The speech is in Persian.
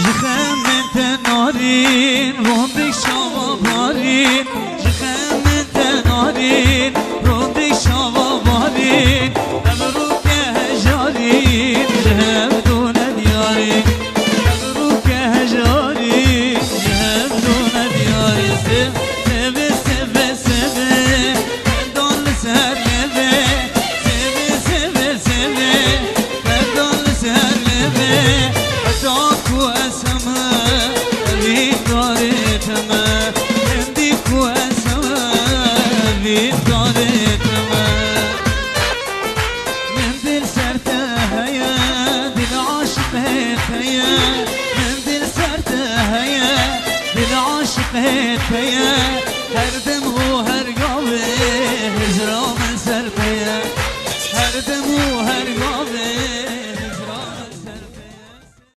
جخمن تنارين روندي شوا بارين جخمن تنارين روندي شوا بارين أمروك هجارين يهبدون ديارين أمروك هجارين يهبدون ديارين سبي سبي سبي دون لسهر لبي سبي سبي سبي دون لسهر لبي حتاكو أسمى بيداري تما عنديكو أسمى بيداري تما من دل سرته يا دل عاشق هيا من دل سرته يا دل عاشق هيا هر دم و هر قاوه هجرا من سرته هر دم و هر قاوه